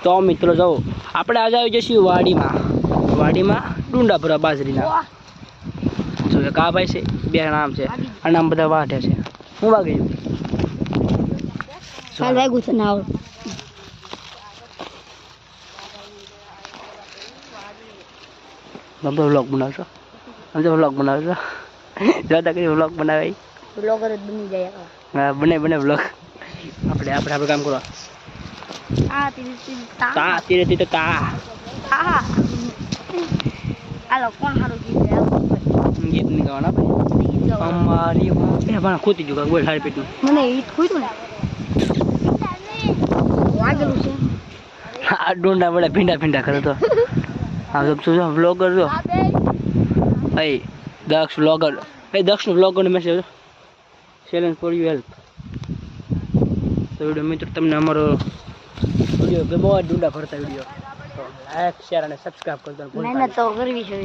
તો મિત્રો જો આપણે આજે આવી જઈશું વાડીમાં ડુંડા ભરા બાજરીના. જો એક આ ભાઈ છે, બે નામ છે, આ નામ બધા વાઢે છે. હું વાગી કાલ વાગ્યું છે ના ગમે વ્લોગ બનાવશો, સમજો વ્લોગ બનાવશો, જોતા કરી વ્લોગ બનાવે, બ્લોગર જ બની જાય. હા બને વ્લોગ. આપણે કામ કરો. તા તીરે તો તા હાલો કોણ સારું ગીત ગાય? ગીત નહીં ગાવાના ભાઈ. અમારી એ પણ ખૂતી જુગા બોલ હારી પેટનું. મને ઈટ ખોઈતું ને વાગેલું છે. આ ડુંડા વડે ભીંડા કરે તો આ શું વ્લોગર જો ભાઈ દક્ષનું વ્લોગરનો message challenge for you help. તો વિડીયો મિત્રો તમને અમારો વિડીયો ગમો ડુંડા ભરતા વિડીયો તો લાઈક શેર અને સબસ્ક્રાઈબ કરતા મહેનત તો કરવી છે.